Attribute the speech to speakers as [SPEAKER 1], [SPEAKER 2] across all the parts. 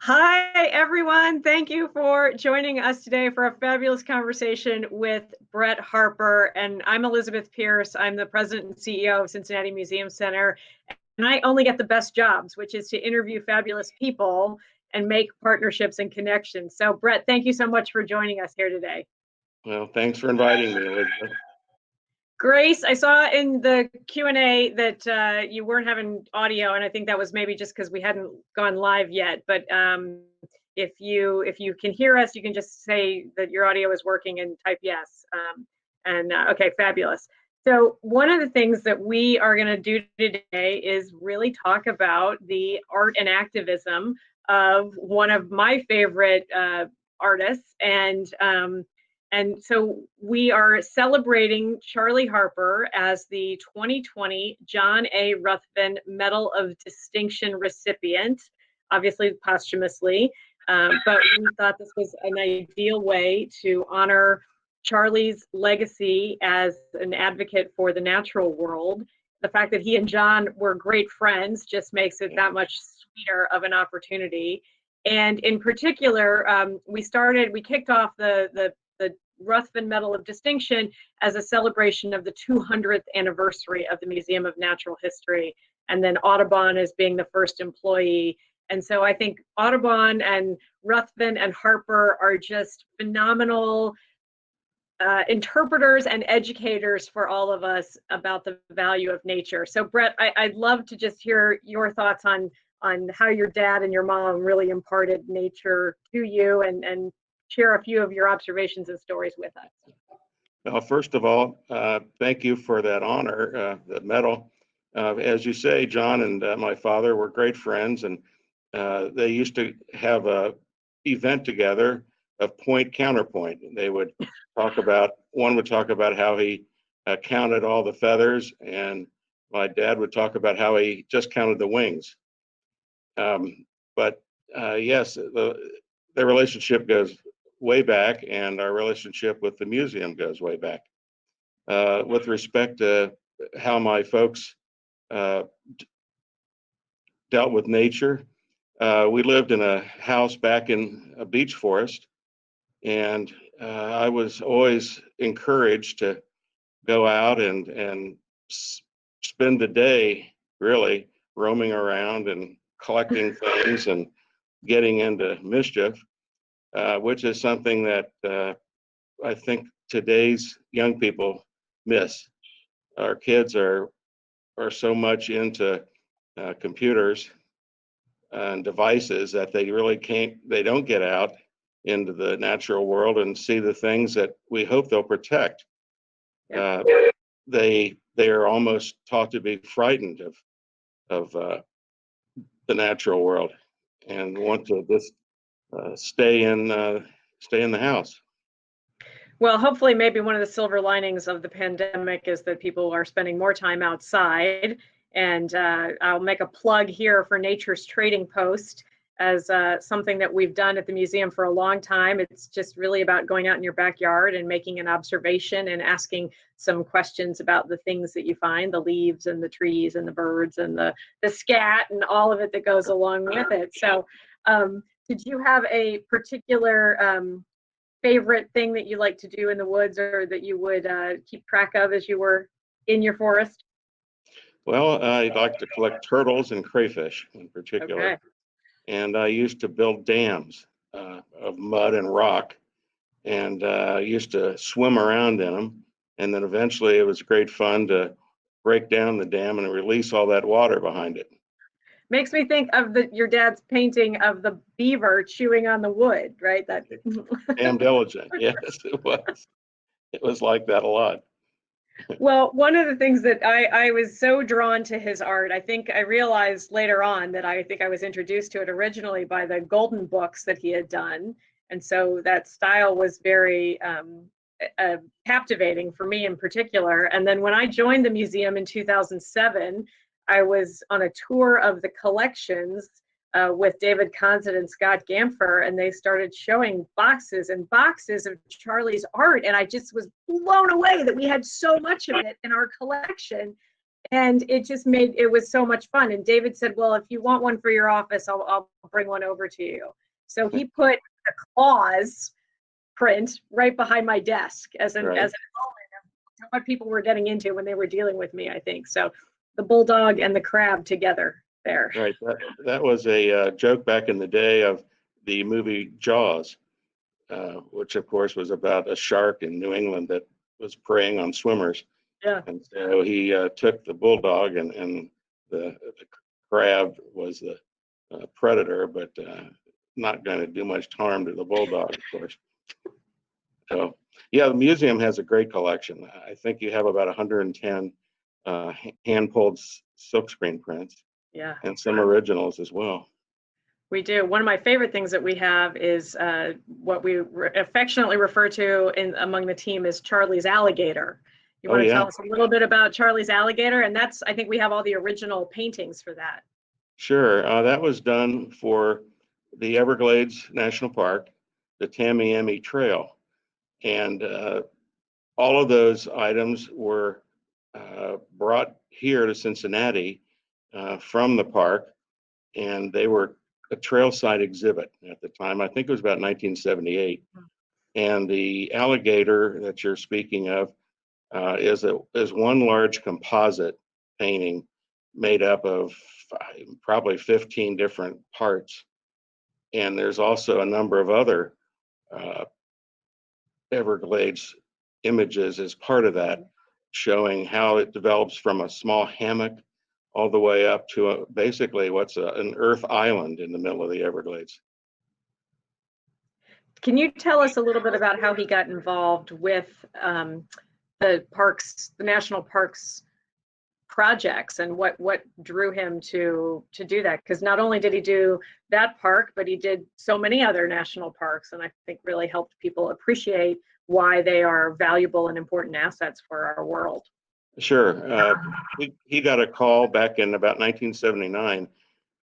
[SPEAKER 1] Hi, everyone. Thank you for joining us today for a fabulous conversation with Brett Harper. And I'm Elizabeth Pierce. I'm the president and CEO of Cincinnati Museum Center. And I only get the best jobs, which is to interview fabulous people and make partnerships and connections. So, Brett, thank you so much for joining us here today.
[SPEAKER 2] Well, thanks for inviting me, Elizabeth.
[SPEAKER 1] Grace, I saw in the Q&A that you weren't having audio, and I think that was maybe just because we hadn't gone live yet. But if you can hear us, you can just say that your audio is working and type yes. Okay, fabulous. So one of the things that we are going to do today is really talk about the art and activism of one of my favorite artists, and so we are celebrating Charley Harper as the 2020 John A. Ruthven Medal of Distinction recipient, obviously posthumously, but we thought this was an ideal way to honor Charley's legacy as an advocate for the natural world. The fact that he and John were great friends just makes it that much sweeter of an opportunity. And in particular, we kicked off the Ruthven Medal of Distinction as a celebration of the 200th anniversary of the Museum of Natural History, and then Audubon as being the first employee. And so I think Audubon and Ruthven and Harper are just phenomenal interpreters and educators for all of us about the value of nature. So Brett, I'd love to just hear your thoughts on how your dad and your mom really imparted nature to you, and share a few of your observations and stories with us.
[SPEAKER 2] Well, first of all, thank you for that honor, the medal. As you say, John and my father were great friends, and they used to have a event together of point counterpoint. They would one would talk about how he counted all the feathers, and my dad would talk about how he just counted the wings. But yes, the relationship goes way back, and our relationship with the museum goes way back. With respect to how my folks dealt with nature, we lived in a house back in a beech forest, and I was always encouraged to go out and spend the day really roaming around and collecting things and getting into mischief. Which is something that I think today's young people miss. Our kids are so much into computers and devices that they don't get out into the natural world and see the things that we hope they'll protect. They are almost taught to be frightened of the natural world and want to just stay in the house.
[SPEAKER 1] Well, hopefully maybe one of the silver linings of the pandemic is that people are spending more time outside. And I'll make a plug here for Nature's Trading Post as something that we've done at the museum for a long time. It's just really about going out in your backyard and making an observation and asking some questions about the things that you find, the leaves and the trees and the birds and the scat and all of it that goes along with it. So did you have a particular favorite thing that you like to do in the woods, or that you would keep track of as you were in your forest?
[SPEAKER 2] Well, I like to collect turtles and crayfish in particular.
[SPEAKER 1] Okay.
[SPEAKER 2] And I used to build dams of mud and rock, and used to swim around in them. And then eventually it was great fun to break down the dam and release all that water behind it.
[SPEAKER 1] Makes me think of your dad's painting of the beaver chewing on the wood, right? That
[SPEAKER 2] Damn diligent. Yes, it was. It was like that a lot.
[SPEAKER 1] Well, one of the things that I was so drawn to his art, I think I realized later on that I think I was introduced to it originally by the golden books that he had done. And so that style was very captivating for me in particular. And then when I joined the museum in 2007, I was on a tour of the collections with David Conzett and Scott Gamfer, and they started showing boxes and boxes of Charleys art. And I just was blown away that we had so much of it in our collection. And it just made, it was so much fun. And David said, well, if you want one for your office, I'll bring one over to you. So he put the claws print right behind my desk as an element of what people were getting into when they were dealing with me, I think. So the bulldog and the crab together there.
[SPEAKER 2] Right. That was a joke back in the day of the movie Jaws, which of course was about a shark in New England that was preying on swimmers.
[SPEAKER 1] Yeah.
[SPEAKER 2] And so he took the bulldog, and the crab was the predator, but not going to do much harm to the bulldog, of course. So, yeah, the museum has a great collection. I think you have about 110 hand-pulled silkscreen prints.
[SPEAKER 1] Yeah.
[SPEAKER 2] And some originals as well.
[SPEAKER 1] We do. One of my favorite things that we have is what we affectionately refer to among the team as Charleys Alligator. You want to tell us a little bit about Charleys Alligator? And that's, I think we have all the original paintings for that.
[SPEAKER 2] Sure. That was done for the Everglades National Park, the Tamiami Trail. And all of those items were brought here to Cincinnati from the park, and they were a trail side exhibit at the time. I think it was about 1978. And the alligator that you're speaking of is one large composite painting made up of probably 15 different parts. And there's also a number of other Everglades images as part of that, showing how it develops from a small hammock all the way up to basically what's an earth island in the middle of the Everglades.
[SPEAKER 1] Can you tell us a little bit about how he got involved with the parks, the national parks projects, and what drew him to do that? Because not only did he do that park, but he did so many other national parks, and I think really helped people appreciate why they are valuable and important assets for our world.
[SPEAKER 2] Sure. He got a call back in about 1979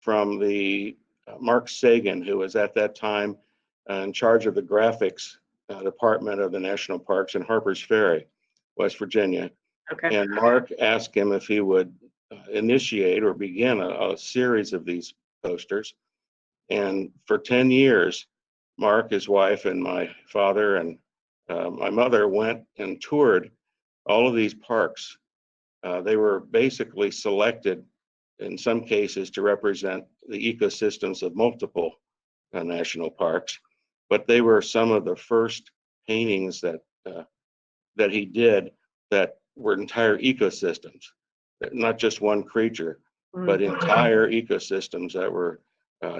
[SPEAKER 2] from the Mark Sagan, who was at that time in charge of the graphics department of the national parks in Harper's Ferry, West Virginia.
[SPEAKER 1] Okay.
[SPEAKER 2] And Mark asked him if he would initiate or begin a series of these posters. And for 10 years, Mark, his wife, and my father and my mother went and toured all of these parks. They were basically selected in some cases to represent the ecosystems of multiple national parks, but they were some of the first paintings that he did that were entire ecosystems, not just one creature, but entire ecosystems that were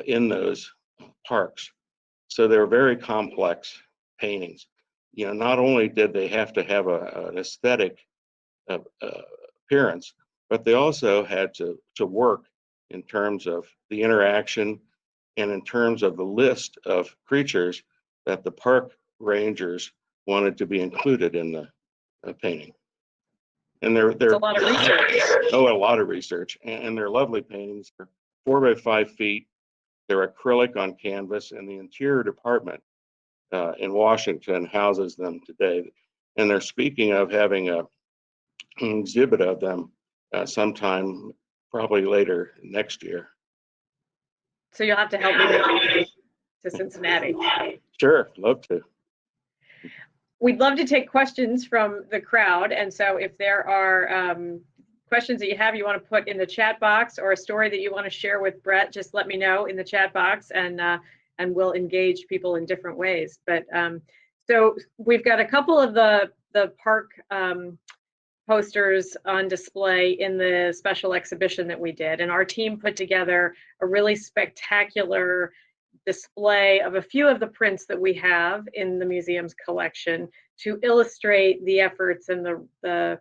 [SPEAKER 2] in those parks. So they were very complex paintings. You know, not only did they have to have an aesthetic appearance, but they also had to work in terms of the interaction and in terms of the list of creatures that the park rangers wanted to be included in the painting. And they're
[SPEAKER 1] a lot of research.
[SPEAKER 2] Oh, a lot of research, and they're lovely paintings. They're 4 by 5 feet. They're acrylic on canvas, and the interior department in Washington houses them today. And they're speaking of having an exhibit of them sometime probably later next year.
[SPEAKER 1] So you'll have to help me make it to Cincinnati.
[SPEAKER 2] Sure, love to.
[SPEAKER 1] We'd love to take questions from the crowd, and so if there are questions that you want to put in the chat box, or a story that you want to share with Brett, just let me know in the chat box, and we'll engage people in different ways. But so we've got a couple of the park posters on display in the special exhibition that we did, and our team put together a really spectacular display of a few of the prints that we have in the museum's collection to illustrate the efforts and the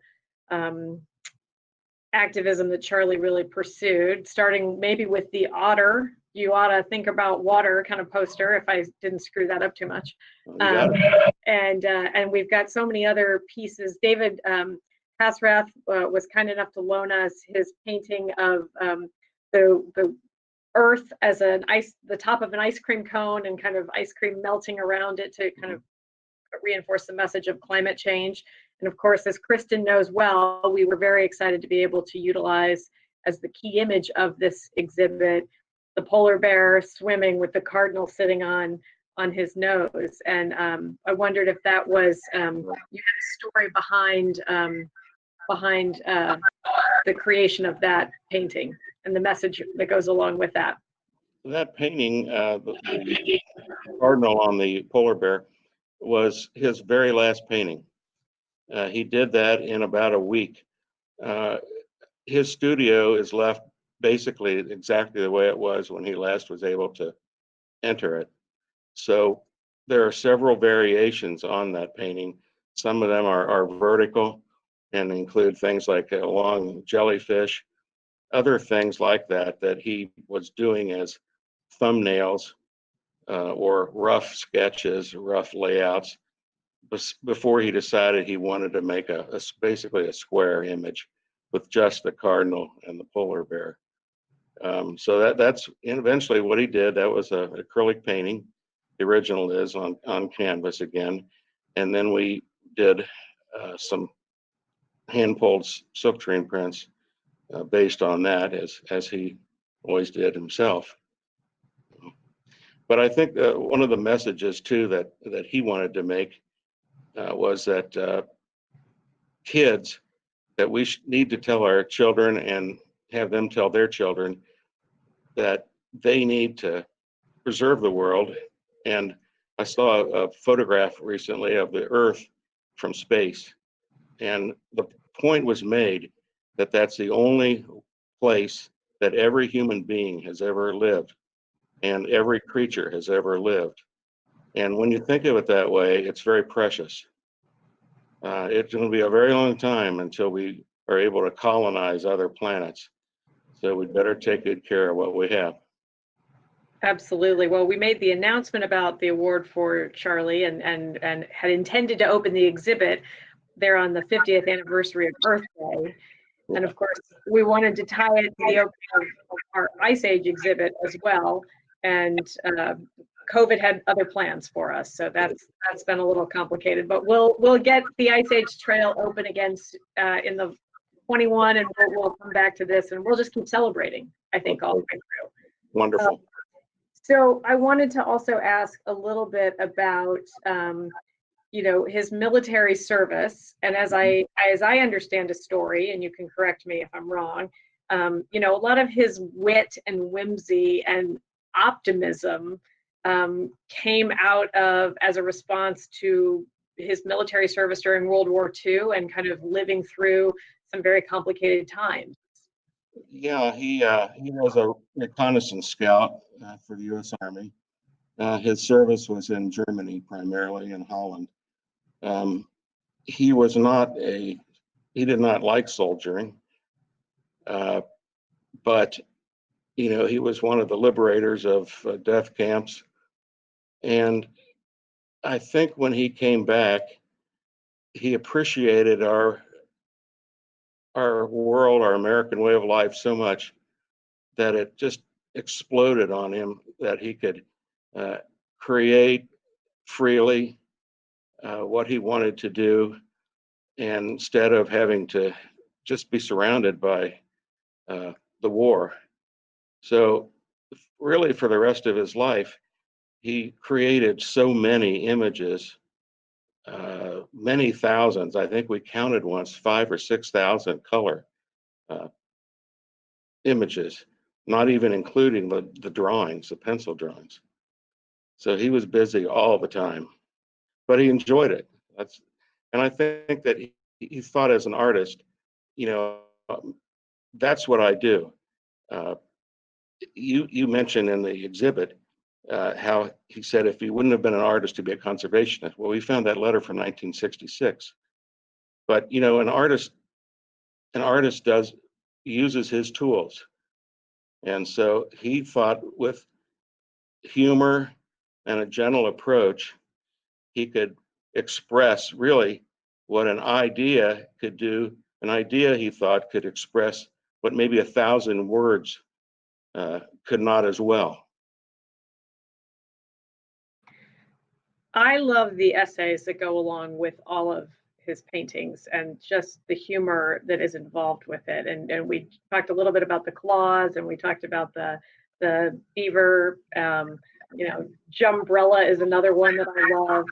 [SPEAKER 1] activism that Charley really pursued, starting maybe with the otter. You ought to think about water kind of poster, if I didn't screw that up too much. And we've got so many other pieces. David Hasrath was kind enough to loan us his painting of the Earth as the top of an ice cream cone, and kind of ice cream melting around it to kind of reinforce the message of climate change. And of course, as Kristen knows well, we were very excited to be able to utilize as the key image of this exhibit the polar bear swimming with the cardinal sitting on his nose. And I wondered if that was you had a story behind the creation of that painting and the message that goes along with that.
[SPEAKER 2] That painting, the cardinal on the polar bear, was his very last painting. He did that in about a week. His studio is left basically exactly the way it was when he last was able to enter it. So there are several variations on that painting. Some of them are vertical and include things like a long jellyfish, other things like that that he was doing as thumbnails or rough sketches, rough layouts before he decided he wanted to make basically a square image with just the cardinal and the polar bear. So that's eventually what he did. That was an acrylic painting. The original is on canvas again. And then we did some hand-pulled silk screen prints based on that, as he always did himself. But I think one of the messages too that he wanted to make was that kids, that we need to tell our children and have them tell their children that they need to preserve the world. And I saw a photograph recently of the Earth from space, and the point was made that that's the only place that every human being has ever lived and every creature has ever lived. And when you think of it that way, it's very precious. It's going to be a very long time until we are able to colonize other planets. So we'd better take good care of what we have.
[SPEAKER 1] Absolutely. Well, we made the announcement about the award for Charley and had intended to open the exhibit there on the 50th anniversary of Earth Day. And of course, we wanted to tie it to the opening of our Ice Age exhibit as well. And COVID had other plans for us, so that's been a little complicated. But we'll get the Ice Age trail open again in the 21, and we'll come back to this, and we'll just keep celebrating, I think, all the way through.
[SPEAKER 2] Wonderful.
[SPEAKER 1] So I wanted to also ask a little bit about his military service. And as I understand a story, and you can correct me if I'm wrong, a lot of his wit and whimsy and optimism came out of as a response to his military service during World War II and kind of living through some very complicated times.
[SPEAKER 2] Yeah, he was a reconnaissance scout for the U.S. Army. His service was in Germany, primarily in Holland. He did not like soldiering, but he was one of the liberators of death camps. And I think when he came back, he appreciated our world, our American way of life so much that it just exploded on him, that he could create freely what he wanted to do, and instead of having to just be surrounded by the war. So really for the rest of his life, he created so many images, many thousands. I think we counted once 5,000 or 6,000 color images, not even including the drawings, the pencil drawings. So he was busy all the time, but he enjoyed it. And I think that he thought as an artist, that's what I do. You mentioned in the exhibit how he said if he wouldn't have been an artist, he'd be a conservationist. Well, we found that letter from 1966. But an artist uses his tools, and so he thought with humor and a gentle approach, he could express really what an idea could do. An idea, he thought, could express what maybe 1,000 words could not as well.
[SPEAKER 1] I love the essays that go along with all of his paintings and just the humor that is involved with it. And we talked a little bit about the claws, and we talked about the beaver. Jumbrella is another one that I love,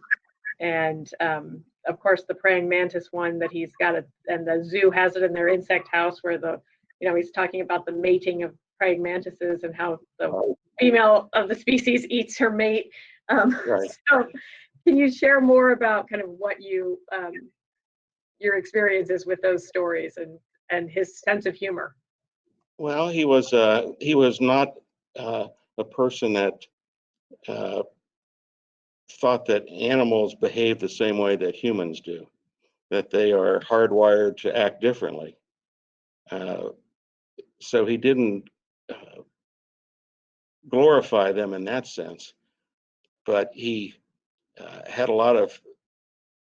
[SPEAKER 1] and of course the praying mantis one that he's got and the zoo has it in their insect house where he's talking about the mating of praying mantises and how the female of the species eats her mate.
[SPEAKER 2] Right.
[SPEAKER 1] So can you share more about kind of what your experiences with those stories and his sense of humor?
[SPEAKER 2] Well, he was not a person that thought that animals behave the same way that humans do, that they are hardwired to act differently. So he didn't glorify them in that sense, but he had a lot of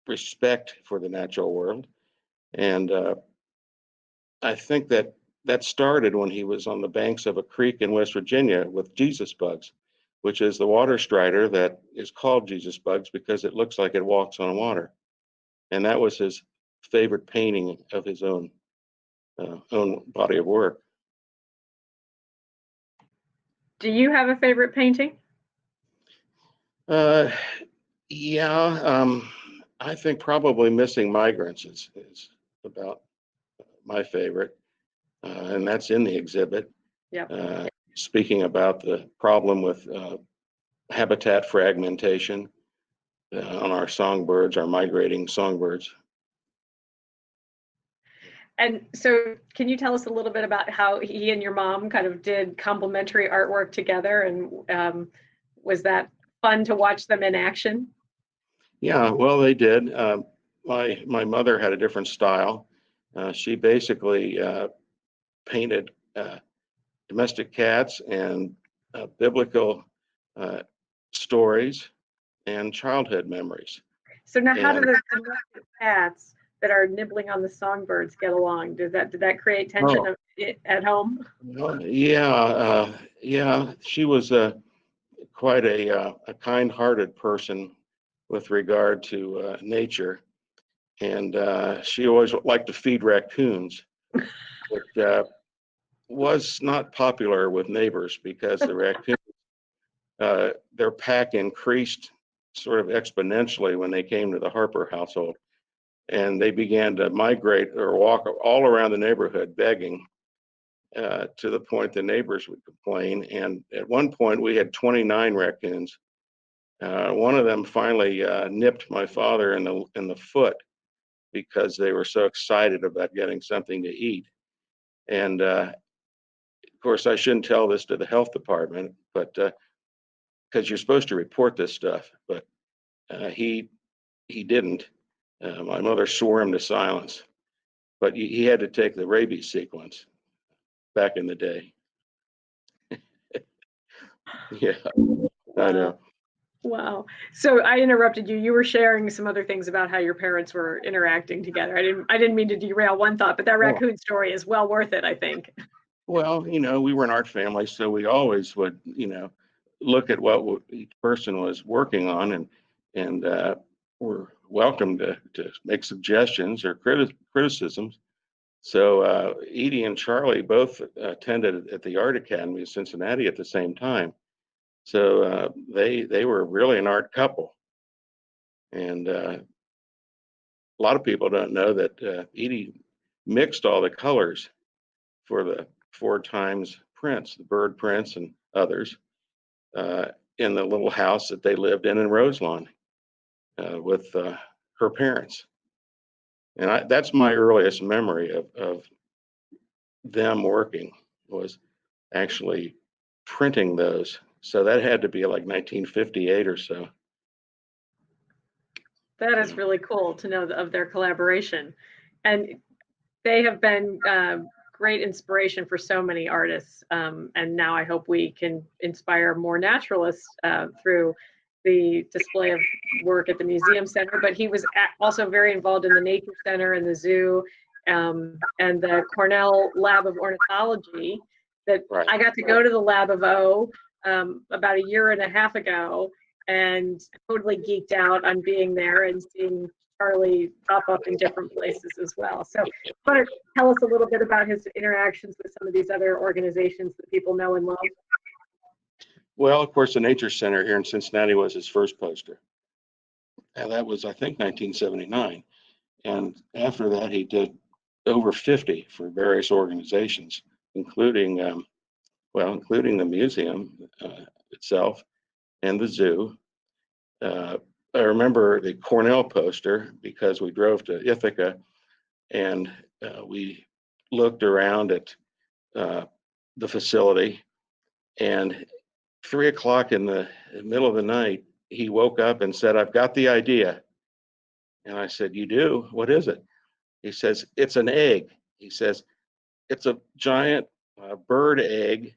[SPEAKER 2] respect for the natural world. And I think that started when he was on the banks of a creek in West Virginia with Jesus bugs, which is the water strider that is called Jesus bugs because it looks like it walks on water. And that was his favorite painting of his own body of work.
[SPEAKER 1] Do you have a favorite painting?
[SPEAKER 2] Yeah, I think probably Missing Migrants is about my favorite, and that's in the exhibit.
[SPEAKER 1] Yeah.
[SPEAKER 2] Speaking about the problem with habitat fragmentation on our songbirds, our migrating songbirds.
[SPEAKER 1] And so can you tell us a little bit about how he and your mom kind of did complementary artwork together, and was that fun to watch them in action?
[SPEAKER 2] Yeah, well, they did. My mother had a different style. She basically painted domestic cats and biblical stories and childhood memories.
[SPEAKER 1] So now, how do the domestic cats that are nibbling on the songbirds get along? Did that create tension at home?
[SPEAKER 2] Yeah. She was quite a kind-hearted person with regard to nature, and she always liked to feed raccoons, which was not popular with neighbors because the raccoons, their pack increased sort of exponentially when they came to the Harper household, and they began to migrate or walk all around the neighborhood begging, to the point the neighbors would complain. And at one point we had 29 raccoons. One of them finally nipped my father in the foot because they were so excited about getting something to eat. And of course, I shouldn't tell this to the health department, but because you're supposed to report this stuff, but he didn't. My mother swore him to silence, but he had to take the rabies sequence back in the day. Yeah, I know.
[SPEAKER 1] Wow. So I interrupted you. You were sharing some other things about how your parents were interacting together. I didn't mean to derail one thought, but that raccoon story is well worth it, I think.
[SPEAKER 2] Well, we were an art family, so we always would, look at what each person was working on, and we're welcome to make suggestions or criticisms. So Edie and Charley both attended at the Art Academy of Cincinnati at the same time. So they were really an art couple, and a lot of people don't know that Edie mixed all the colors for the 4 times prints, the bird prints and others, in the little house that they lived in Roselawn with her parents. And that's my earliest memory of them working, was actually printing those. So that had to be like 1958 or so.
[SPEAKER 1] That is really cool to know of their collaboration. And they have been great inspiration for so many artists. And now I hope we can inspire more naturalists through the display of work at the museum center. But he was also very involved in the nature center and the zoo, and the Cornell Lab of Ornithology. That I got to go to the Lab of O about a year and a half ago, and totally geeked out on being there and seeing Charley pop up in different places as well. So want to tell us a little bit about his interactions with some of these other organizations that people know and love?
[SPEAKER 2] Well, of course, the Nature Center here in Cincinnati was his first poster. And that was, I think, 1979. And after that, he did over 50 for various organizations, including, including the museum itself and the zoo. I remember the Cornell poster because we drove to Ithaca and we looked around at the facility, and 3 o'clock in the middle of the night, he woke up and said, "I've got the idea." And I said, "You do? What is it?" He says, "It's an egg." He says, "It's a giant bird egg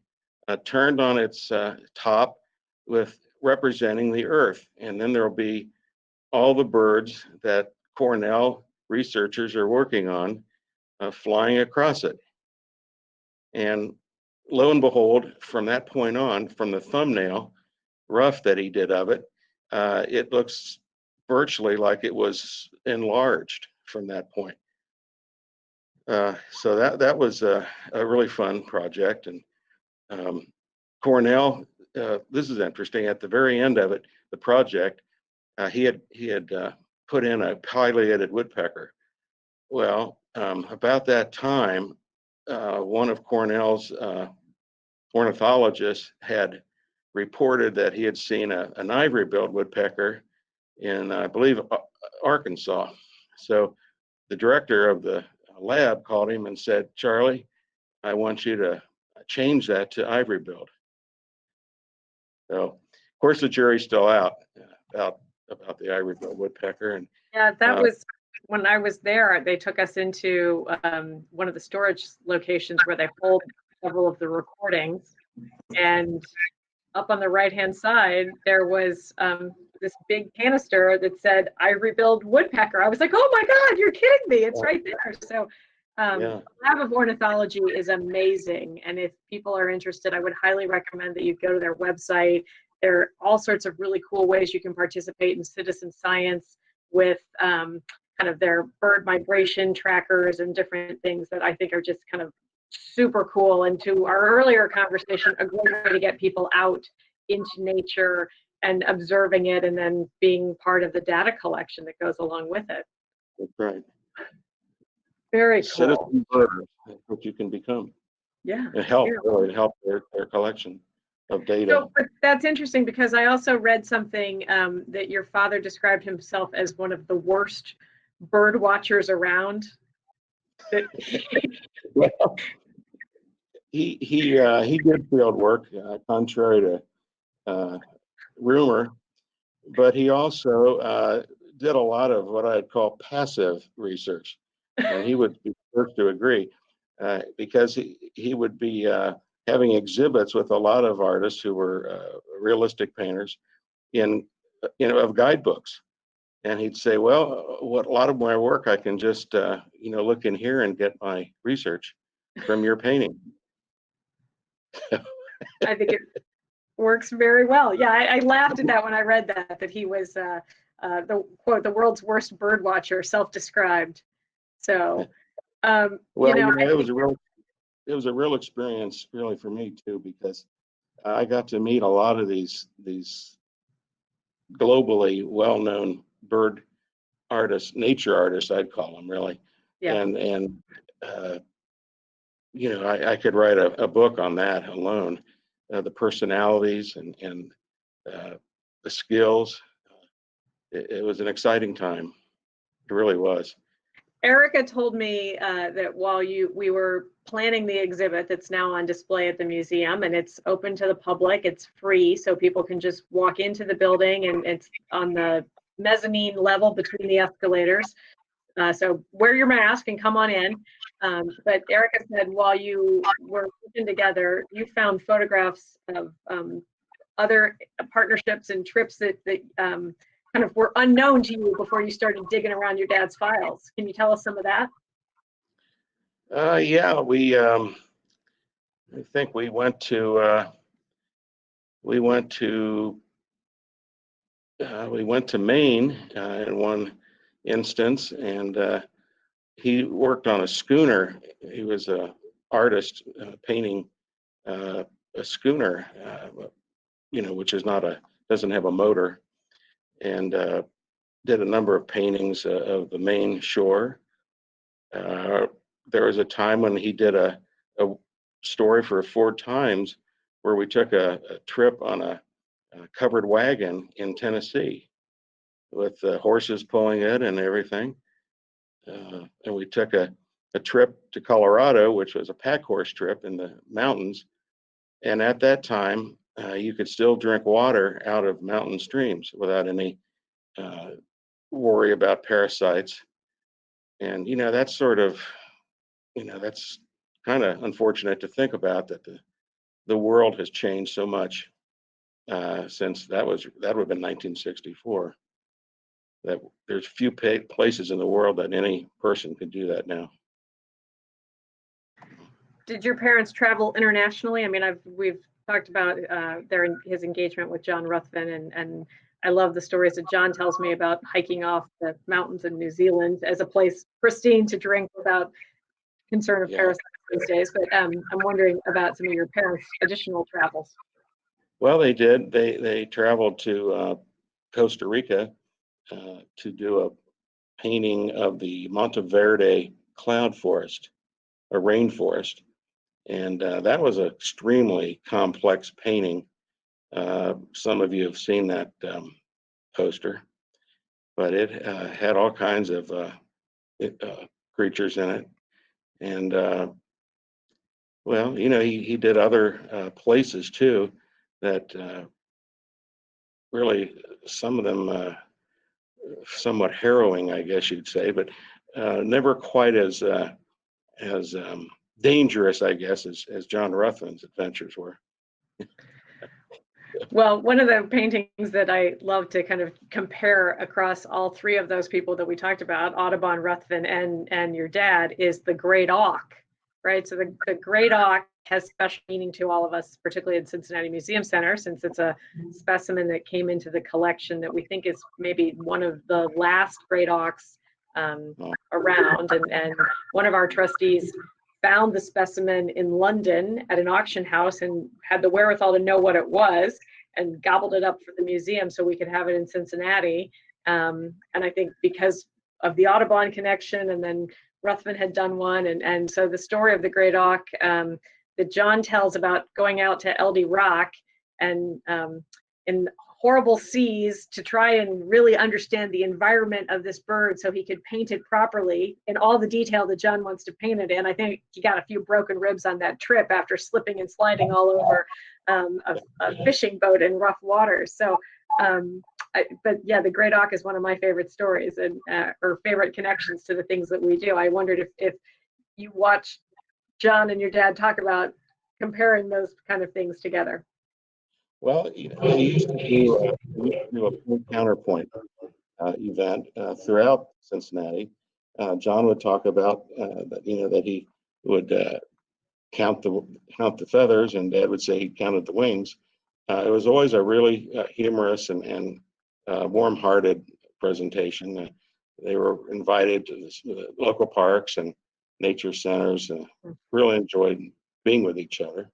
[SPEAKER 2] turned on its top with representing the earth. And then there'll be all the birds that Cornell researchers are working on flying across it." And lo and behold, from that point on, from the thumbnail rough that he did of it, it looks virtually like it was enlarged from that point. So that was a really fun project. And Cornell, this is interesting. At the very end of it, the project, he had put in a pileated woodpecker. Well, about that time, one of Cornell's ornithologists had reported that he had seen an ivory-billed woodpecker in, I believe, Arkansas. So the director of the lab called him and said, "Charley, I want you to change that to ivory-billed." So, of course, the jury's still out about the ivory-billed woodpecker. And
[SPEAKER 1] yeah, that was when I was there. They took us into one of the storage locations where they hold several of the recordings, and up on the right-hand side, there was this big canister that said ivory-billed woodpecker. I was like, "Oh my God, you're kidding me. It's right there." So the Lab of Ornithology is amazing. And if people are interested, I would highly recommend that you go to their website. There are all sorts of really cool ways you can participate in citizen science with kind of their bird migration trackers and different things that I think are just kind of super cool. And to our earlier conversation, a great way to get people out into nature and observing it, and then being part of the data collection that goes along with it.
[SPEAKER 2] That's right.
[SPEAKER 1] Very cool.
[SPEAKER 2] Citizen birders, that's what you can become.
[SPEAKER 1] Yeah.
[SPEAKER 2] And help, really help their collection of data.
[SPEAKER 1] So, but that's interesting because I also read something that your father described himself as one of the worst bird watchers around.
[SPEAKER 2] Well, he did field work, contrary to rumor, but he also did a lot of what I'd call passive research, and he would be first to agree, because he would be having exhibits with a lot of artists who were realistic painters of guidebooks. And he'd say, "Well, what a lot of my work I can just look in here and get my research from your painting."
[SPEAKER 1] I think it works very well. Yeah, I laughed at that when I read that he was the quote, the world's worst bird watcher, self-described. So,
[SPEAKER 2] well, it was a real experience, really, for me too, because I got to meet a lot of these globally well-known bird artists, nature artists, I'd call them, really.
[SPEAKER 1] Yeah.
[SPEAKER 2] And I could write a book on that alone, the personalities and the skills. It was an exciting time. It really was.
[SPEAKER 1] Erica told me that while we were planning the exhibit that's now on display at the museum, and it's open to the public, it's free, so people can just walk into the building, and it's on the mezzanine level between the escalators. So wear your mask and come on in. But Erica said while you were working together, you found photographs of other partnerships and trips that kind of were unknown to you before you started digging around your dad's files. Can you tell us some of that?
[SPEAKER 2] Yeah, I think we went to we went to Maine in one instance, and he worked on a schooner. He was a artist painting a schooner, which is not doesn't have a motor, and did a number of paintings of the Maine shore. There was a time when he did a story for Ford Times where we took a trip on a covered wagon in Tennessee with horses pulling it and everything. And we took a trip to Colorado, which was a pack horse trip in the mountains. And at that time, you could still drink water out of mountain streams without any worry about parasites. And, that's sort of, that's kind of unfortunate to think about, that the world has changed so much since that would have been 1964. That there's few places in the world that any person could do that now.
[SPEAKER 1] Did your parents travel internationally? I mean, we've talked about his engagement with John Ruthven, and I love the stories that John tells me about hiking off the mountains in New Zealand as a place pristine to drink without concern of parasites these days. But I'm wondering about some of your parents' additional travels.
[SPEAKER 2] Well, they did. They traveled to Costa Rica to do a painting of the Monteverde cloud forest, a rainforest. And that was an extremely complex painting. Some of you have seen that poster, but it had all kinds of creatures in it. And well, he did other places too that really, some of them somewhat harrowing, I guess you'd say, but never quite as dangerous, I guess, as John Ruthven's adventures were.
[SPEAKER 1] Well, one of the paintings that I love to kind of compare across all three of those people that we talked about, Audubon, Ruthven, and your dad, is the Great Awk, right? So the Great Awk has special meaning to all of us, particularly at Cincinnati Museum Center, since it's a specimen that came into the collection that we think is maybe one of the last Great Awks around. And one of our trustees found the specimen in London at an auction house and had the wherewithal to know what it was and gobbled it up for the museum so we could have it in Cincinnati. And I think because of the Audubon connection, and then Ruthven had done one. And so the story of the Great Awk that John tells about going out to LD Rock and in horrible seas to try and really understand the environment of this bird so he could paint it properly in all the detail that John wants to paint it in. I think he got a few broken ribs on that trip after slipping and sliding all over a fishing boat in rough waters. So, but yeah, the Great Awk is one of my favorite stories and or favorite connections to the things that we do. I wondered if you watch John and your dad talk about comparing those kind of things together.
[SPEAKER 2] Well, we used to do a point counterpoint event throughout Cincinnati. John would talk about that he would count the feathers, and Dad would say he counted the wings. It was always a really humorous and warm-hearted presentation. They were invited to the local parks and nature centers, and really enjoyed being with each other.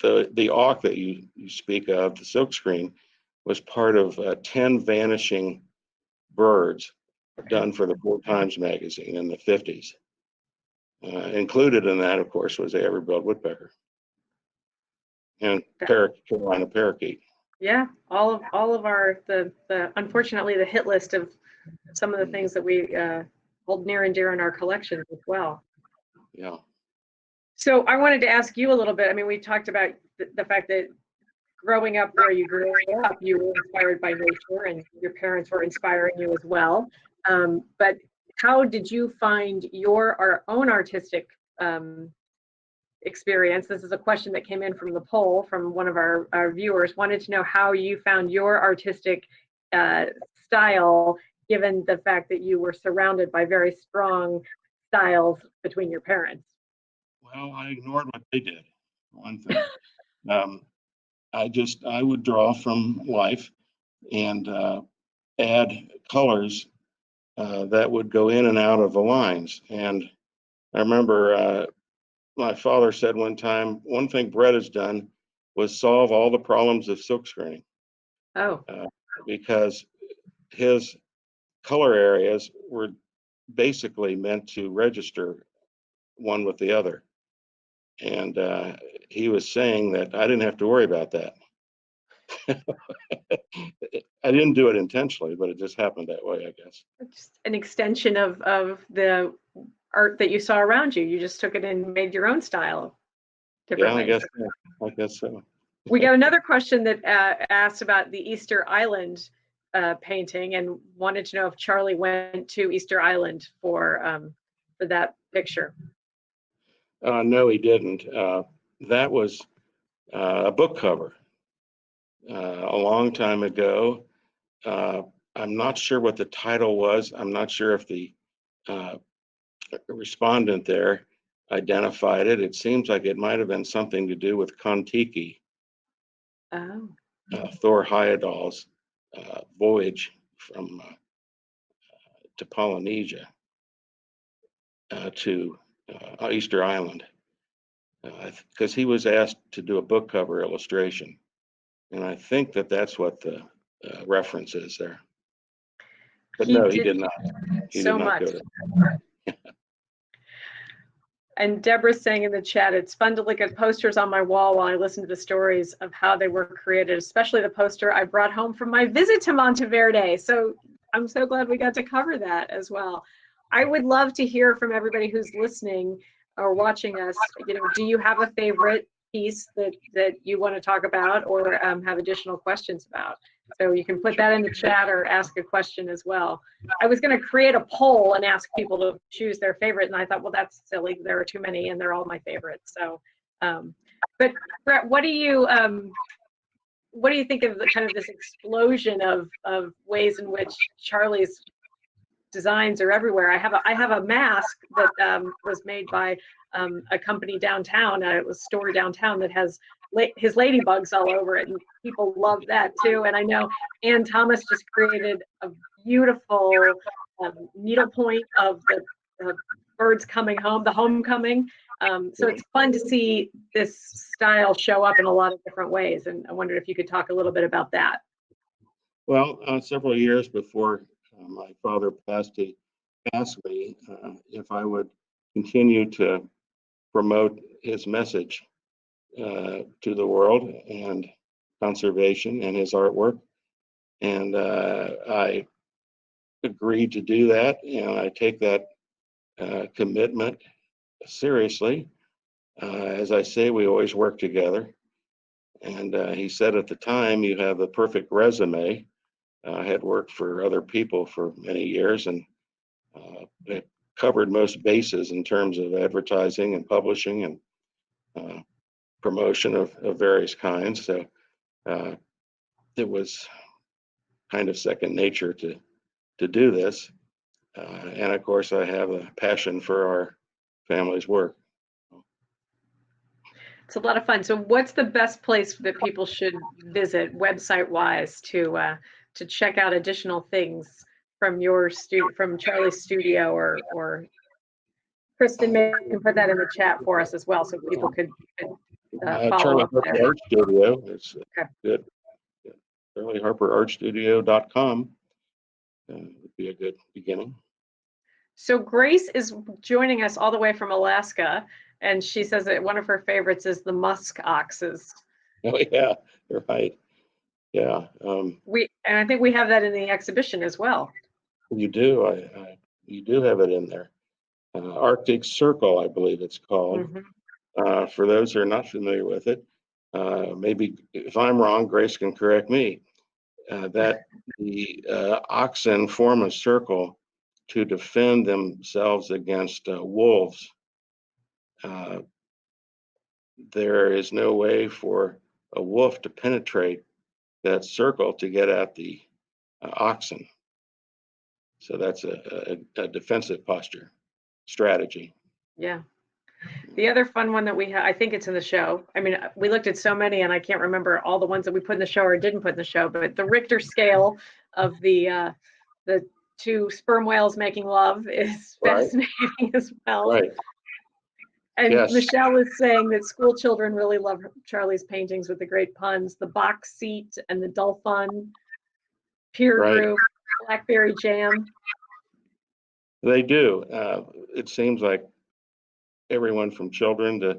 [SPEAKER 2] The auk that you speak of, the silkscreen, was part of 10 vanishing birds done for the Four Times magazine in the 50s. Included in that, of course, was the every-billed woodpecker and Carolina parakeet.
[SPEAKER 1] Yeah, all of our the unfortunately the hit list of some of the things that we hold near and dear in our collections as well.
[SPEAKER 2] Yeah.
[SPEAKER 1] So I wanted to ask you a little bit. I mean, we talked about the fact that growing up where you grew up, you were inspired by nature, and your parents were inspiring you as well. But how did you find our own artistic experience? This is a question that came in from the poll from one of our viewers. Wanted to know how you found your artistic style, given the fact that you were surrounded by very strong styles between your parents.
[SPEAKER 2] Well, I ignored what they did. One thing, I would draw from life, and add colors that would go in and out of the lines. And I remember my father said one time, one thing Brett has done was solve all the problems of silkscreening.
[SPEAKER 1] Oh.
[SPEAKER 2] Because his color areas were basically meant to register one with the other. And he was saying that I didn't have to worry about that. I didn't do it intentionally, but it just happened that way, I guess.
[SPEAKER 1] It's an extension of the art that you saw around you. You just took it and made your own style.
[SPEAKER 2] Yeah, I guess so. I guess so.
[SPEAKER 1] We got another question that asked about the Easter Island painting and wanted to know if Charley went to Easter Island for that picture.
[SPEAKER 2] No, he didn't. That was a book cover a long time ago. I'm not sure what the title was. I'm not sure if the respondent there identified it. It seems like it might have been something to do with Kon-Tiki.
[SPEAKER 1] Oh.
[SPEAKER 2] Thor Heyerdahl's voyage from to Polynesia to Easter Island, because he was asked to do a book cover illustration, and I think that that's what the reference is there. But no, he did not. He
[SPEAKER 1] so
[SPEAKER 2] did not
[SPEAKER 1] much.
[SPEAKER 2] go to.
[SPEAKER 1] And Deborah's saying in the chat, it's fun to look at posters on my wall while I listen to the stories of how they were created, especially the poster I brought home from my visit to Monteverde. So I'm so glad we got to cover that as well. I would love to hear from everybody who's listening or watching us. You know, do you have a favorite piece that you want to talk about or have additional questions about? So you can put that in the chat or ask a question as well. I was going to create a poll and ask people to choose their favorite, and I thought, well, that's silly. There are too many, and they're all my favorites. So, but Brett, what do you think of the kind of this explosion of ways in which Charley's designs are everywhere? I have a mask that was made by a company downtown. It was a store downtown that has his ladybugs all over it, and people love that too. And I know Ann Thomas just created a beautiful needlepoint of the birds coming home, the homecoming. So it's fun to see this style show up in a lot of different ways. And I wondered if you could talk a little bit about that.
[SPEAKER 2] Well, several years before my father passed, he asked me if I would continue to promote his message to the world and conservation and his artwork. And I agreed to do that, and I take that commitment seriously. As I say, we always work together. And he said at the time, you have the perfect resume. I had worked for other people for many years, and it covered most bases in terms of advertising and publishing and promotion of various kinds. So it was kind of second nature to do this. And of course, I have a passion for our family's work.
[SPEAKER 1] It's a lot of fun. So what's the best place that people should visit website-wise to check out additional things from your from Charley's studio, or Kristen, maybe you can put that in the chat for us as well, so people could follow
[SPEAKER 2] Charley
[SPEAKER 1] up
[SPEAKER 2] Harper
[SPEAKER 1] there.
[SPEAKER 2] Art Studio. It's
[SPEAKER 1] Okay.
[SPEAKER 2] good. CharleyHarperArtStudio.com would be a good beginning.
[SPEAKER 1] So Grace is joining us all the way from Alaska, and she says that one of her favorites is the musk oxes.
[SPEAKER 2] Oh yeah, you're right. Yeah.
[SPEAKER 1] And I think we have that in the exhibition as well.
[SPEAKER 2] You do. You do have it in there. Arctic Circle, I believe it's called. Mm-hmm. For those who are not familiar with it, maybe if I'm wrong, Grace can correct me. That the oxen form a circle to defend themselves against wolves. There is no way for a wolf to penetrate that circle to get at the oxen. So that's a defensive posture strategy.
[SPEAKER 1] Yeah. The other fun one that we have, I think it's in the show. I mean, we looked at so many and I can't remember all the ones that we put in the show or didn't put in the show, but the Richter scale of the two sperm whales making love is fascinating as well.
[SPEAKER 2] Right.
[SPEAKER 1] And
[SPEAKER 2] Yes.
[SPEAKER 1] Michelle is saying that school children really love Charley's paintings with the great puns, the box seat and the dolphin, peer group, blackberry jam.
[SPEAKER 2] They do. It seems like everyone from children to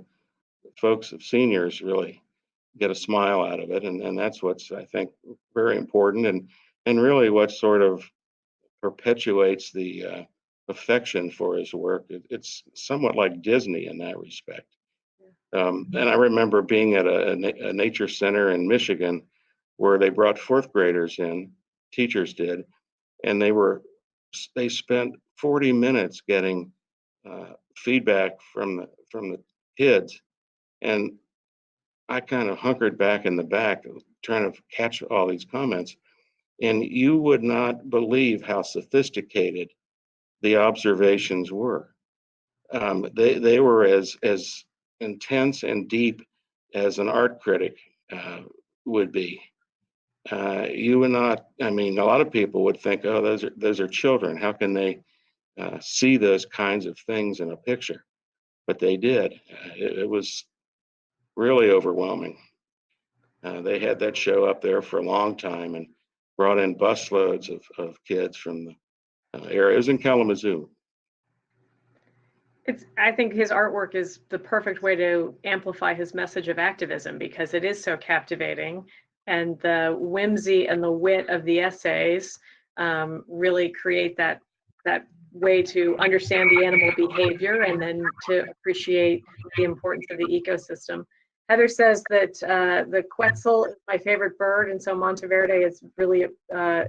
[SPEAKER 2] folks of seniors really get a smile out of it. And that's what's, I think, very important and really what sort of perpetuates the affection for his work. It's somewhat like Disney in that respect. And I remember being at a nature center in Michigan where they brought fourth graders in, teachers did, and they spent 40 minutes getting feedback from the kids, and I kind of hunkered back in the back trying to catch all these comments, and you would not believe how sophisticated the observations were. They were as intense and deep as an art critic would be. You would not. I mean, a lot of people would think, "Oh, those are children. How can they see those kinds of things in a picture?" But they did. It was really overwhelming. They had that show up there for a long time and brought in busloads of kids from the area. It was in Kalamazoo.
[SPEAKER 1] I think his artwork is the perfect way to amplify his message of activism because it is so captivating, and the whimsy and the wit of the essays really create that way to understand the animal behavior and then to appreciate the importance of the ecosystem. Heather says that the quetzal is my favorite bird, and so Monteverde is really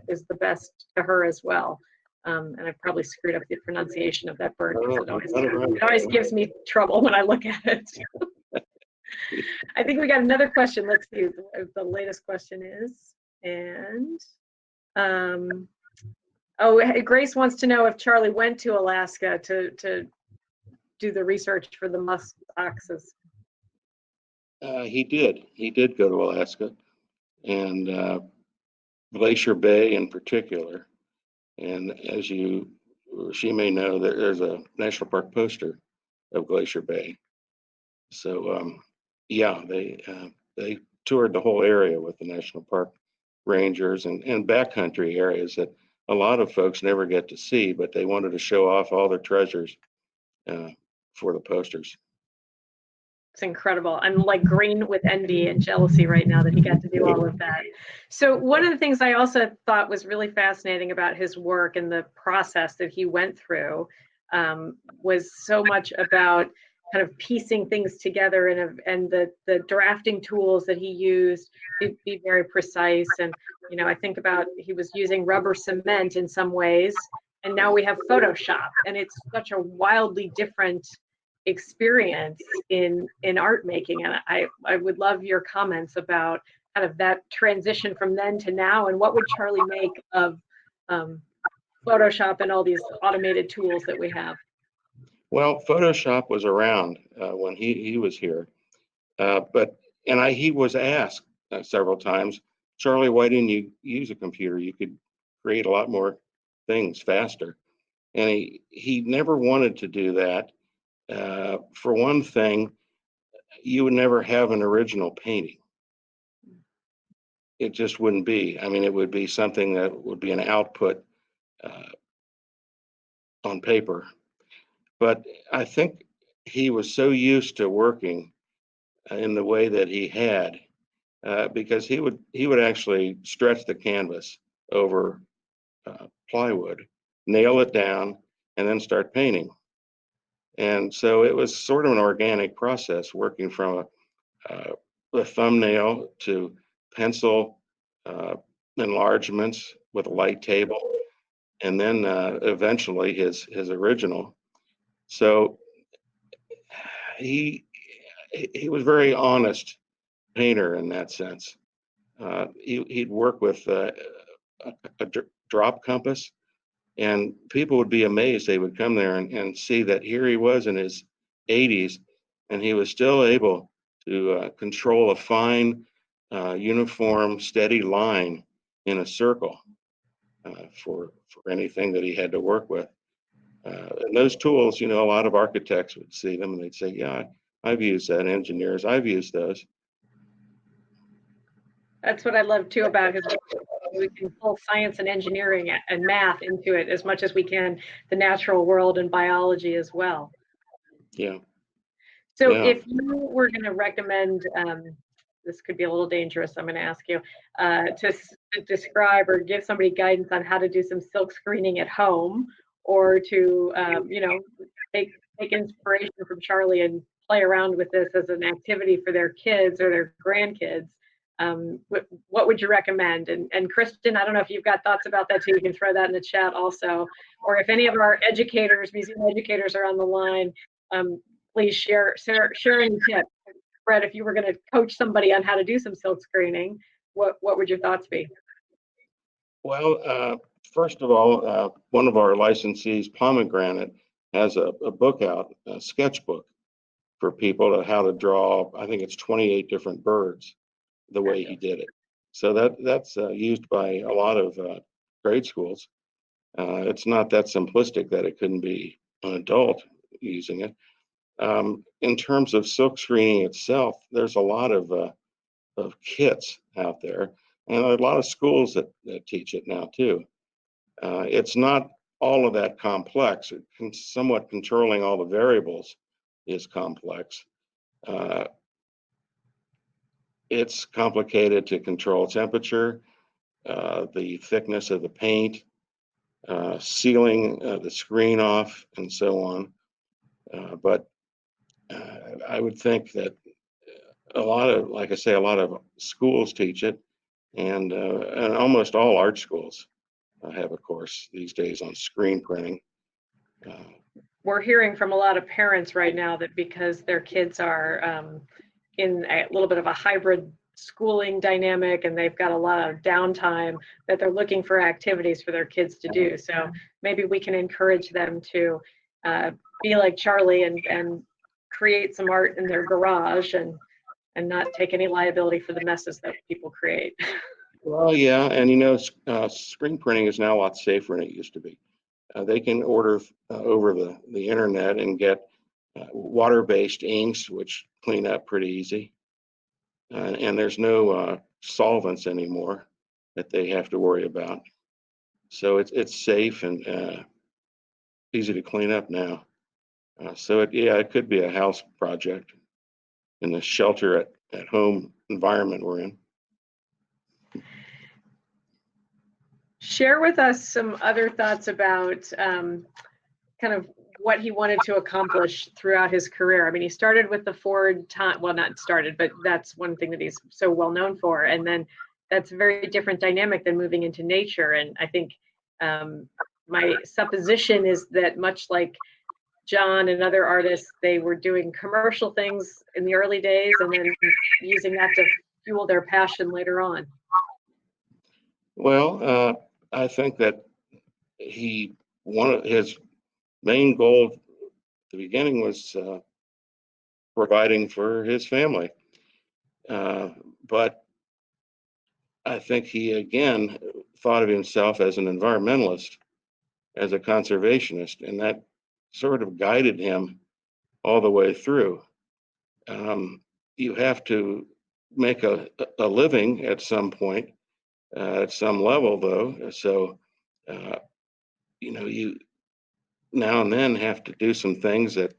[SPEAKER 1] is the best to her as well. And I probably screwed up the pronunciation of that bird because it always gives me trouble when I look at it. I think we got another question. Let's see what the latest question is. And Grace wants to know if Charley went to Alaska to do the research for the musk oxes.
[SPEAKER 2] He did. He did go to Alaska, and Glacier Bay in particular. And as she may know, there's a national park poster of Glacier Bay. So yeah, they toured the whole area with the national park rangers and backcountry areas that a lot of folks never get to see, but they wanted to show off all their treasures for the posters.
[SPEAKER 1] It's incredible. I'm like green with envy and jealousy right now that he got to do all of that. So one of the things I also thought was really fascinating about his work and the process that he went through was so much about kind of piecing things together and the drafting tools that he used to be very precise. And, you know, I think about he was using rubber cement in some ways, and now we have Photoshop, and it's such a wildly different experience in art making. And I would love your comments about kind of that transition from then to now, and what would Charley make of Photoshop and all these automated tools that we have?
[SPEAKER 2] Well, Photoshop was around when he was here, he was asked several times, Charley, why didn't you use a computer? You could create a lot more things faster. And he never wanted to do that. For one thing, you would never have an original painting. It just wouldn't be. I mean, it would be something that would be an output on paper. But I think he was so used to working in the way that he had, because he would actually stretch the canvas over plywood, nail it down, and then start painting. And so it was sort of an organic process, working from a thumbnail to pencil enlargements with a light table, and then eventually his original. So he was very honest painter in that sense. He'd work with a drop compass, and people would be amazed. They would come there and see that here he was in his 80s, and he was still able to control a fine, uniform, steady line in a circle for anything that he had to work with. And those tools, a lot of architects would see them and they'd say, yeah, I've used that. Engineers, I've used those.
[SPEAKER 1] That's what I love too about his. We can pull science and engineering and math into it as much as we can, the natural world and biology as well.
[SPEAKER 2] Yeah.
[SPEAKER 1] So
[SPEAKER 2] Yeah.
[SPEAKER 1] if you were going to recommend, this could be a little dangerous, I'm going to ask you to describe or give somebody guidance on how to do some silk screening at home, or to, take inspiration from Charley and play around with this as an activity for their kids or their grandkids. What would you recommend? And Kristen, I don't know if you've got thoughts about that too. You can throw that in the chat also. Or if any of our educators, museum educators, are on the line, please share any tips. Brett, if you were going to coach somebody on how to do some silk screening, what would your thoughts be?
[SPEAKER 2] Well, first of all, one of our licensees, Pomegranate, has a book out, a sketchbook for people to how to draw. I think it's 28 different birds, the way he did it. So that's used by a lot of grade schools. It's not that simplistic that it couldn't be an adult using it. In terms of silk screening itself, there's a lot of kits out there, and a lot of schools that teach it now too. It's not all of that complex. Somewhat controlling all the variables is complex. It's complicated to control temperature, the thickness of the paint, sealing the screen off, and so on. But I would think that like I say, a lot of schools teach it, and almost all art schools have a course these days on screen printing.
[SPEAKER 1] We're hearing from a lot of parents right now that because their kids are in a little bit of a hybrid schooling dynamic and they've got a lot of downtime, that they're looking for activities for their kids to do. So maybe we can encourage them to be like Charley and create some art in their garage and not take any liability for the messes that people create.
[SPEAKER 2] Well, yeah, and screen printing is now a lot safer than it used to be. They can order over the internet and get water-based inks, which clean up pretty easy. And there's no solvents anymore that they have to worry about. So it's safe and easy to clean up now. So it could be a house project in the shelter at home environment we're in.
[SPEAKER 1] Share with us some other thoughts about kind of what he wanted to accomplish throughout his career. I mean, he started with the Ford, well, not started, but that's one thing that he's so well known for. And then that's a very different dynamic than moving into nature. And I think my supposition is that much like John and other artists, they were doing commercial things in the early days and then using that to fuel their passion later on.
[SPEAKER 2] Well, I think that one of his main goal at the beginning was providing for his family. But I think he again thought of himself as an environmentalist, as a conservationist, and that sort of guided him all the way through. You have to make a living at some point, at some level, though. So, you now and then have to do some things that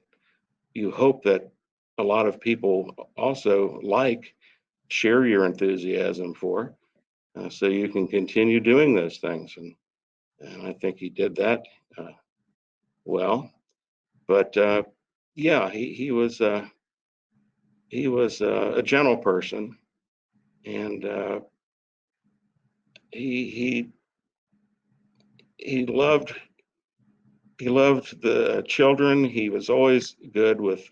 [SPEAKER 2] you hope that a lot of people also share your enthusiasm for, so you can continue doing those things. And I think he did that well. But yeah, he was a gentle person, and he loved the children. He was always good with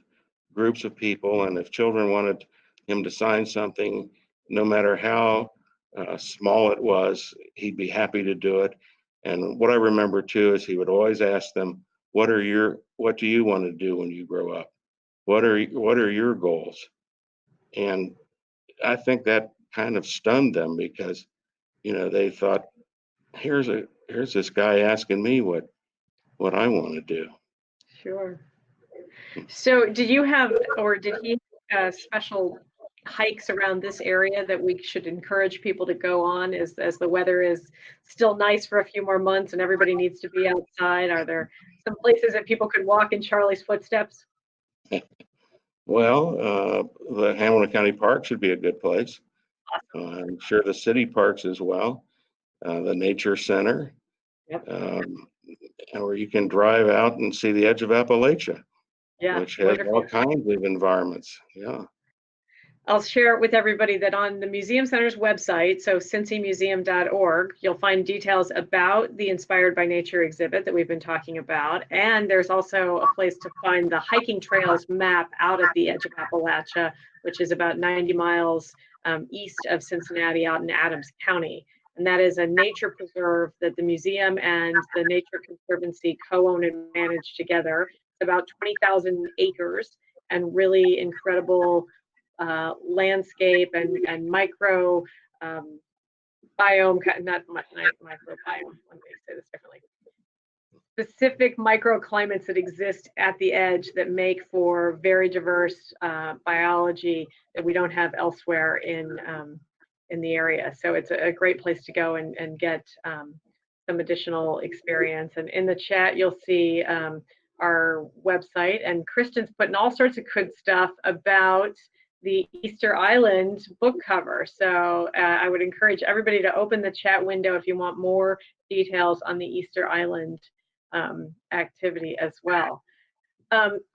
[SPEAKER 2] groups of people, and if children wanted him to sign something, no matter how small it was, he'd be happy to do it. And what I remember too is he would always ask them, what do you want to do when you grow up? what are your goals? And I think that kind of stunned them because, they thought, here's this guy asking me what I want to do.
[SPEAKER 1] Sure. So did you have, or did he have special hikes around this area that we should encourage people to go on as the weather is still nice for a few more months and everybody needs to be outside? Are there some places that people could walk in Charley's footsteps?
[SPEAKER 2] Well, the Hamilton County Park should be a good place. I'm sure the city parks as well, the nature center,
[SPEAKER 1] Yep.
[SPEAKER 2] Or you can drive out and see the edge of Appalachia,
[SPEAKER 1] Yeah,
[SPEAKER 2] which has
[SPEAKER 1] wonderful.
[SPEAKER 2] all kinds of environments. Yeah.
[SPEAKER 1] I'll share it with everybody that on the Museum Center's website, so cincymuseum.org, you'll find details about the Inspired by Nature exhibit that we've been talking about. And there's also a place to find the hiking trails map out at the edge of Appalachia, which is about 90 miles east of Cincinnati out in Adams County. And that is a nature preserve that the museum and the Nature Conservancy co-own and manage together. It's about 20,000 acres and really incredible landscape and micro biome, not microbiome, let me say this differently. Specific microclimates that exist at the edge that make for very diverse biology that we don't have elsewhere in the area. So it's a great place to go and get some additional experience. And in the chat, you'll see our website, and Kristen's putting all sorts of good stuff about the Easter Island book cover. So I would encourage everybody to open the chat window if you want more details on the Easter Island activity as well.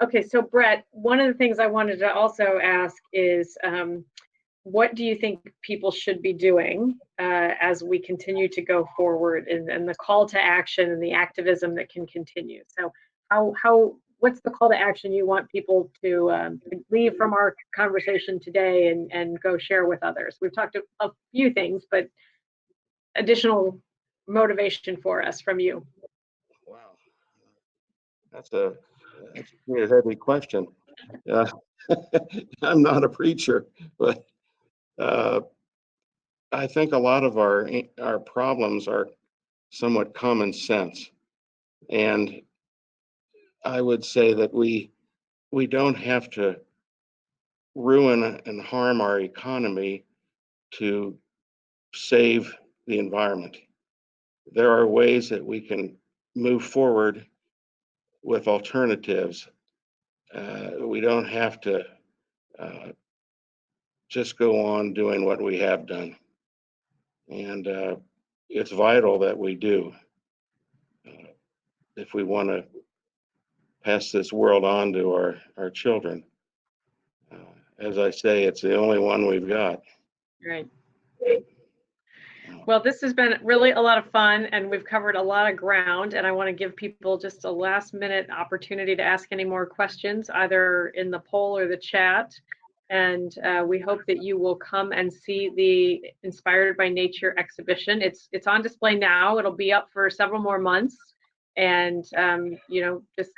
[SPEAKER 1] Okay, so Brett, one of the things I wanted to also ask is, what do you think people should be doing as we continue to go forward and the call to action and the activism that can continue? So what's the call to action you want people to leave from our conversation today and go share with others? We've talked a few things, but additional motivation for us from you.
[SPEAKER 2] Wow, that's a heavy question. I'm not a preacher, but I think a lot of our problems are somewhat common sense, and I would say that we don't have to ruin and harm our economy to save the environment. There are ways that we can move forward with alternatives. We don't have to just go on doing what we have done. And it's vital that we do if we want to pass this world on to our children. As I say, it's the only one we've got.
[SPEAKER 1] Right. Well, this has been really a lot of fun, and we've covered a lot of ground, and I want to give people just a last minute opportunity to ask any more questions, either in the poll or the chat. And we hope that you will come and see the Inspired by Nature exhibition. It's on display now. It'll be up for several more months, and just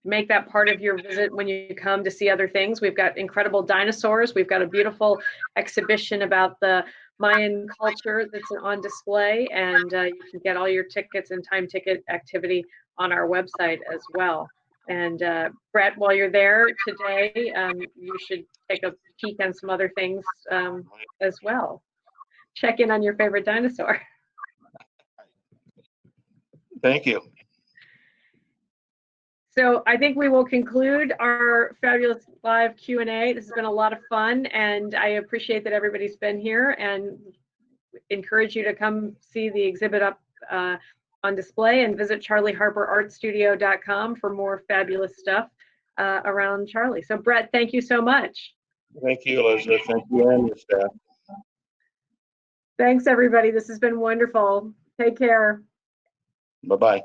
[SPEAKER 1] make that part of your visit when you come to see other things. We've got incredible dinosaurs. We've got a beautiful exhibition about the Mayan culture that's on display, and you can get all your tickets and time ticket activity on our website as well. And Brett, while you're there today, you should take a peek on some other things as well. Check in on your favorite dinosaur.
[SPEAKER 2] Thank you.
[SPEAKER 1] So I think we will conclude our fabulous live Q&A. This has been a lot of fun, and I appreciate that everybody's been here, and encourage you to come see the exhibit up on display and visit charleyharperartstudio.com for more fabulous stuff around Charley. So Brett, thank you so much.
[SPEAKER 2] Thank you, Elizabeth. Thank you and your staff.
[SPEAKER 1] Thanks, everybody. This has been wonderful. Take care.
[SPEAKER 2] Bye-bye.